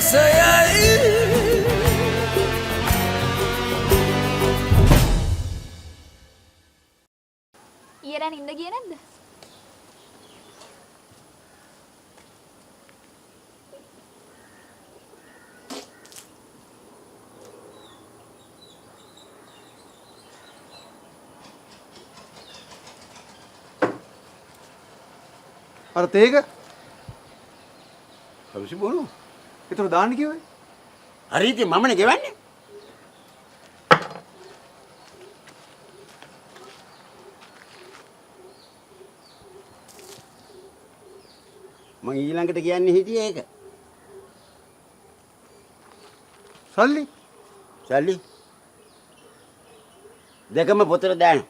රසයයි ඊයරන් ඉඳ ගියේ නැද්ද? අර තේක හරිසි බොනු. ඒතර දාන්න කිව්වේ. හරි ඉතින් මමනේ ගෙවන්නේ. මම ඊළඟට කියන්නේ හිටියේ ඒක. සල්ලි සල්ලි දෙකම පොතට දාන්න.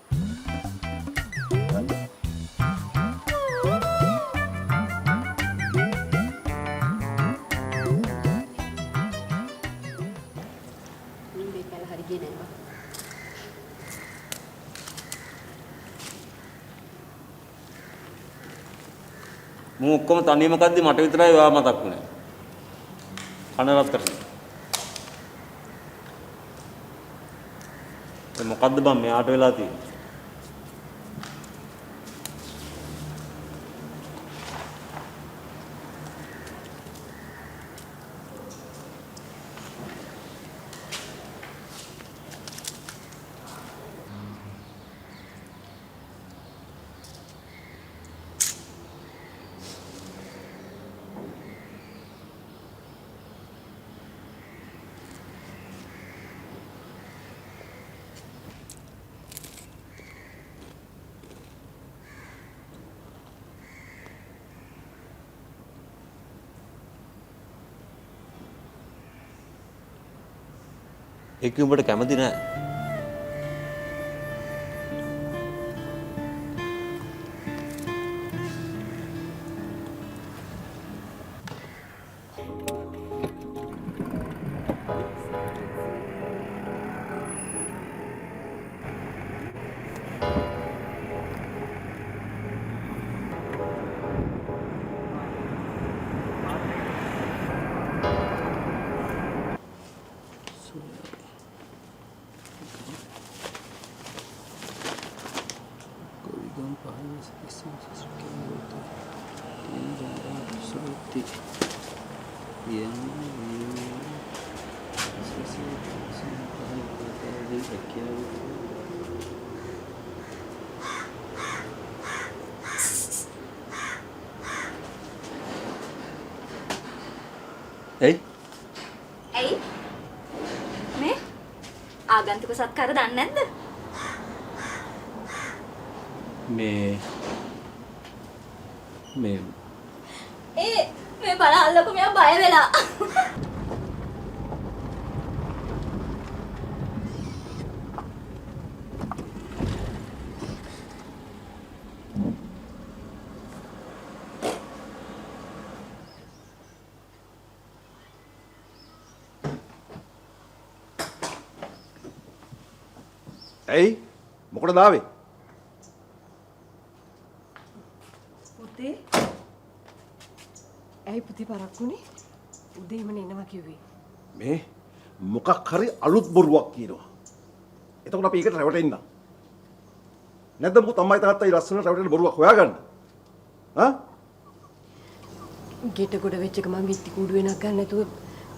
මම ඔක්කොම තනියම කද්දි මට විතරයි ඔයා මතක් වුණේ. කන රත් කරලා. ඒ මොකද්ද බං මෙයාට වෙලා තියෙන්නේ? ඒක උඹට කැමති නෑ. ඇයි? මේ ආගන්තුක සත්කාර දන්නේ නැද්ද? මේ බලන්නකො මෙයා බය වෙලා. ඇයි මොකටද ආවේ? පුතේ ඇයි පුතේ පරක්කුනේ? උදේම එනවා කිව්වේ. මේ මොකක් හරි අලුත් බොරුවක් කියනවා. එතකොට අපි ඒකට රැවටෙන්න. නැත්නම් මොකද අම්මයි තාත්තයි ලස්සන රැවටෙන බොරුවක් හොයාගන්න. හා? ගෙට ගොඩ වෙච්ච එක මම විත්ති කුඩු වෙනක් ගන්න නැතුව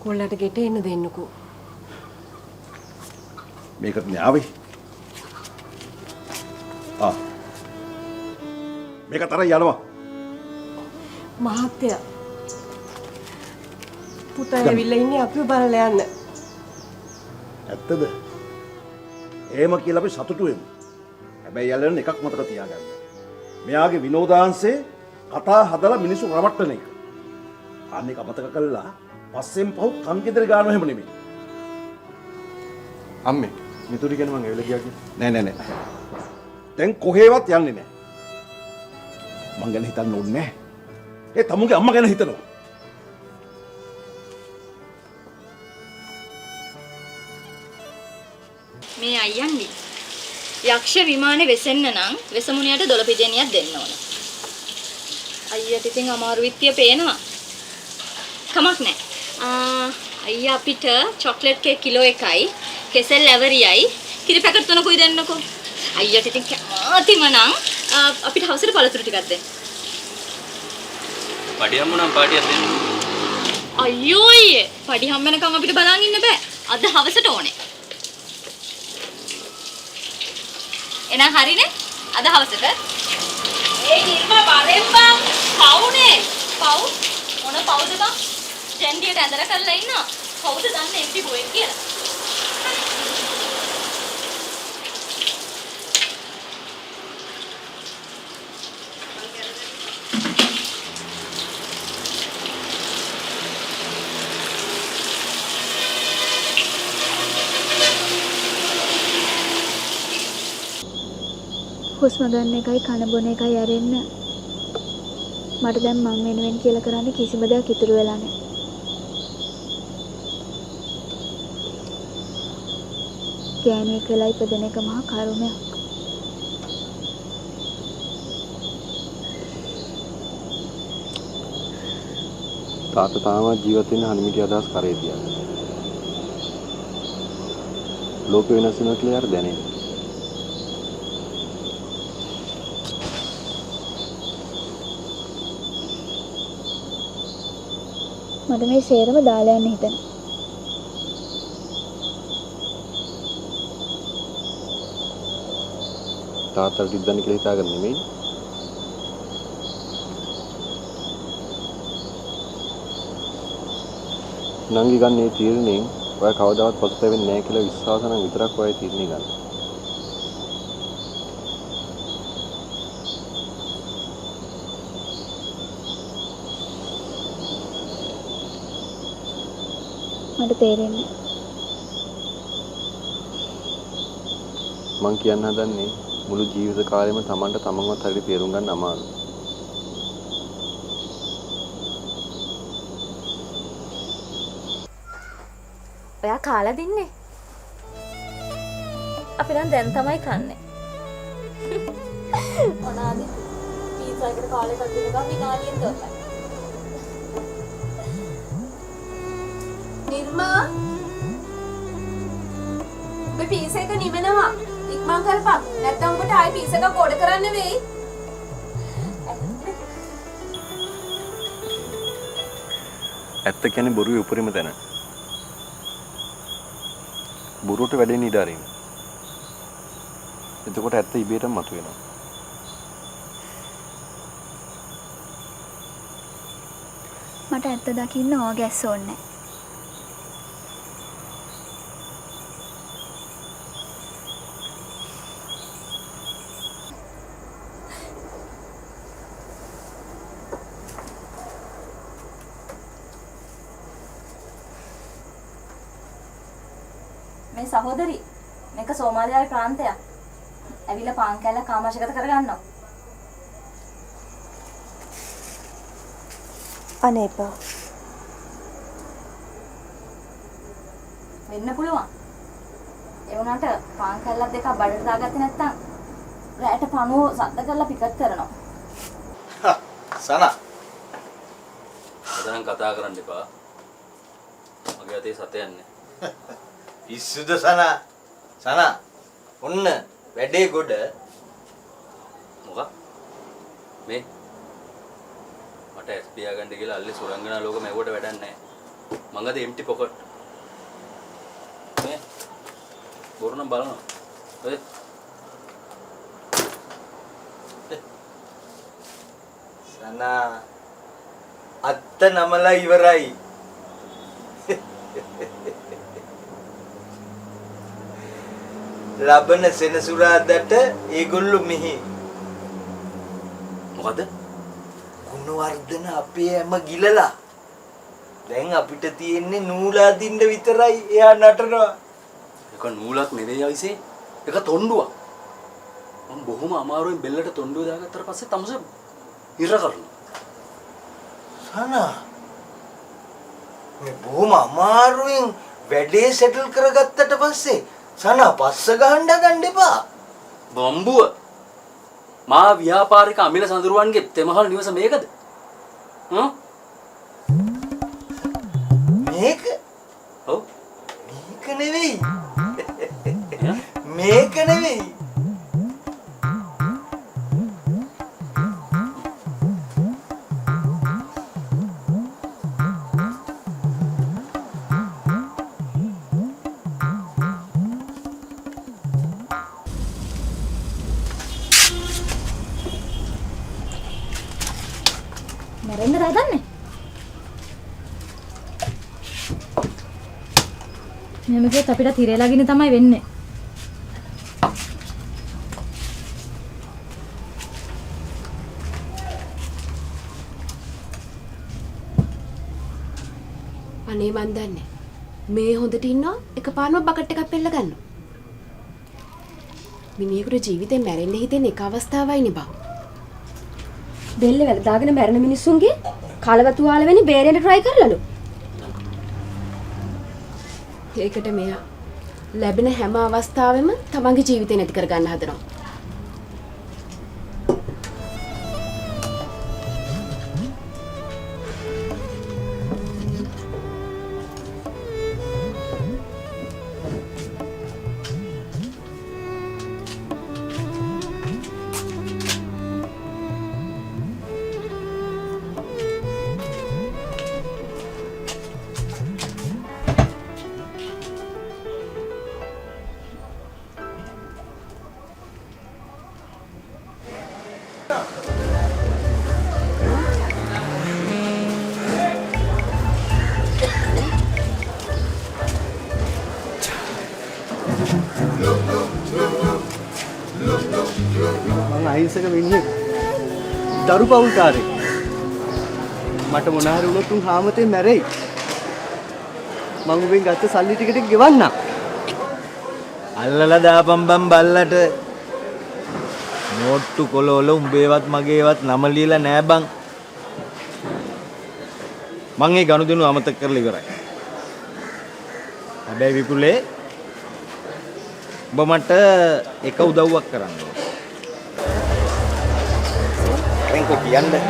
කොල්ලට ගෙට එන්න දෙන්නකෝ. මේකට නේ ආවේ. මේක තරයි යනවා. මහත්තයා පුතා ඇවිල්ලා ඉන්නේ අපිව බලලා යන්න. ඇත්තද? එහෙම කියලා අපි සතුටු වෙමු. හැබැයි යාළුවන් එකක් මතක තියාගන්න. මෙයාගේ විනෝදාංශේ කතා හදලා මිනිස්සු රවට්ටන එක. අන්න එක මතක කළා පස්සෙන් පහු කන් ගෙදර ගන්නව එහෙම නෙමෙයි. අම්මේ මිතුරි ගැන මං එවෙල ගියා කියන්නේ. නෑ. දැන් කොහෙවත් යන්නේ නෑ. මං ගැන හිතන්න ඕනේ නෑ. ඒ තමුගේ අම්මා ගැන හිතනවා. මේ අයියන්දි යක්ෂ විමානේ වෙසෙන්න නම් වෙසමුණියට දොළපිදෙනියක් දෙන්න ඕන. අයියට ඉතින් අමාරු විත්තිය පේනවා. කමක් නැහැ. අයියා අපිට චොක්ලට් කේක් කිලෝ 1යි, කෙසෙල් ඇවරියයි, කිරි පැකට් 3කුයි දෙන්නකෝ. අයියාට ඉතින් කැමතිම නම් අපිට හවසට පළතුරු ටිකක් දෙන්න. පඩියම්ම නම් පාටියක් දෙන්න. අයියෝ අයියේ, පඩි හම් වෙනකම් අපිට බලන් ඉන්න බෑ. අද හවසට ඕනේ. එහෙනම් හරිනේ? අද හවසට. ඒ නිර්මා වරෙන් බං. පවුනේ. පව් මොන පවුද බං? ජැන්ඩියට ඇඳලා කරලා ඉන්නවා. කවුද දන්නේ එම්පි බොයෙක් කියලා? හුස්ම ගන්න එකයි කන බොන එකයි ඇරෙන්න මට දැන් මං වෙනුවෙන් කියලා කරන්නේ කිසිම දෙයක් ඉතුරු වෙලා නැහැ. ගෑණියෙක් වෙලා ඉපදෙන එක මහා කරුණයක්. තාත්තා තාම ජීවත් වෙන හනිමිටි අදහස් කරේ තියන්නේ. ලෝක වෙනස් වෙනවා කියලා යාර දැනෙන්නේ. මට මේ සේරම දාලා යන්න හිතෙනවා. තාත්තට ඉද්දන්න කියලා හිතාගෙන නෙමෙයි. නංගි ගන්න මේ තීරණයෙන් ඔය කවදාවත් පසුතැවෙන්නේ නැහැ කියලා විශ්වාස නම් විතරක් ඔය තීරණය ගන්න. මට තේරෙන්නේ මං කියන්න හදන්නේ මුළු ජීවිත කාලෙම Tamanට තමන්වත් හරියට තේරුම් ගන්න අමාරුයි. ඔයා කාලා දින්නේ. අපි දැන් තමයි කන්නේ. මොනවාද? පීට්සා එකට කාලේ එකක් දෙනකම් විනාඩියක් දොරයි. නිර්මා ඔබ පීස එක නිවෙනවා. ඉක්මන් කරපන්. නැත්නම් ඔබට ආයි පීස එක කෝඩ කරන්න වෙයි. ඇත්ත කියන්නේ බොරුවේ උපරිම තැන. බොරුවට වැඩෙන්න ඉඩ අරින්න. එතකොට ඇත්ත ඉබේටම මතුවෙනවා. මට ඇත්ත දකින්න ඕගැස් ඕනේ. මේ සහෝදරි මේක සෝමාලියාවේ ප්‍රාන්තයක්. ඇවිල්ලා පාන් කෑල්ල කාමාශගත කරගන්නවා. අනේපා. වෙන්න පුළුවන්. ඒ වුණාට පාන් කෑල්ලක් දෙකක් බඩට දාගත්තේ නැත්නම් රැට පණුව සද්ද කරලා පිකට් කරනවා. සනා අදනම් කතා කරන්න එපා. මගේ අතේ සතයන්නේ. පිස්සුද සනා සනා ඔන්න වැඩේ ගොඩ මොකක්? මේ මට ඇස් පියා ගන්න කියලා අල්ලේ සුරංගනා ලෝකෙම ඇවුවට වැඩක් නැහැ. මං අද එම්ටි පොකට්. මේ බොරු නම් බලනවා. ඔය සනා අත්ත නමලා ඉවරයි. ලබන සෙනසුරාදාට ඒගොල්ලෝ මෙහි මොකද? ගුණවර්ධන අපේ හැම ගිලලා. දැන් අපිට තියෙන්නේ නූල අදින්න විතරයි. එයා නටනවා. ඒක නූලක් නෙවෙයි අයිසේ. ඒක තොණ්ඩුවක්. මම බොහොම අමාරුවෙන් බෙල්ලට තොණ්ඩුව දාගත්තට පස්සේ තමස ඉර කරනවා. සනා මේ බොහොම අමාරුවෙන් වැඩේ සෙටල් කරගත්තට පස්සේ සනා පස්ස ගහන්න ගන්න එපා. බම්බුව මා ව්‍යාපාරික අමිල සඳරුවන්ගේ තෙමහල් නිවස මේකද? මේ ඔව්. මේක නෙවෙයි. මේක නෙවෙයි. මැරෙන්න හදන්නේ. මෙහෙම ගියොත් අපිට තිරේ ළඟින් තමයි වෙන්නේ. අනේ මන් දන්නේ. මේ හොඳට ඉන්නවා එකපාරම බකට් එකක් පෙල්ල ගන්නවා. මිනිහෙකුට ජීවිතේ මැරෙන්න හිතෙන එක අවස්ථාවයිනේ බා. බෙල්ල වැල දාගෙන මැරෙන මිනිස්සුන්ගේ කලවතු වාල වෙන්නේ බේරෙන්න try කරලාලු. ඒකට මෙයා ලැබෙන හැම අවස්ථාවෙම තමන්ගේ ජීවිතේ නැති කර ගන්න හදනවා. මං අහිංසක මිනිහෙක්. දරු පවුල්කාරයෙක්. මට මොන හරි වුණොත් උන් හාමතේ මැරෙයි. මං උඹෙන් ගත්ත සල්ලි ටික ගෙවන්නම්. අල්ලලා දාපම් බම් බල්ලට. නෝට්ටු කොලවල උඹේවත් මගේවත් නම ලියලා නෑ බං. මං ඒ ගනුදෙනු අමතක කරලා ඉවරයි. හැබැයි විපුලේ ඔබ මට එක උදව්වක් කරන්න ඕන. එන්කෝ කියන්නේ.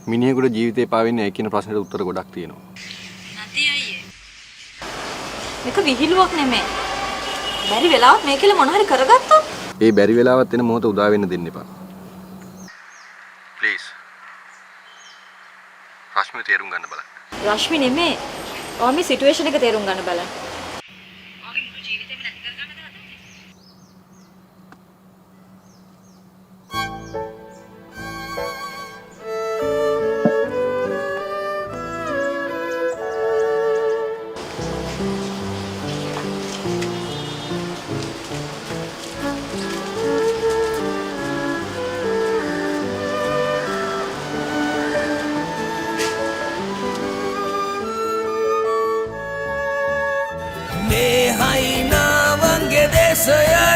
මිනිහෙකුට ජීවිතේ පාවෙන්නේ ඒ කියන ප්‍රශ්නෙට උත්තර ගොඩක් තියෙනවා. නැති අයියේ. මේක විහිළුවක් නෙමෙයි. බැරි වෙලාවත් මේකෙල මොන හරි කරගත්තොත් ඒ බැරි වෙලාවත් එන මොහොත උදා වෙන්න දෙන්න එපා. ප්ලීස්. රශ්මිය තේරුම් ගන්න බලන්න. රශ්මි නෙමෙයි. ඔයා මේ සිටුේෂන් එක තේරුම් ගන්න බලන්න. මේ හයිනාවන්ගේ දේශයයි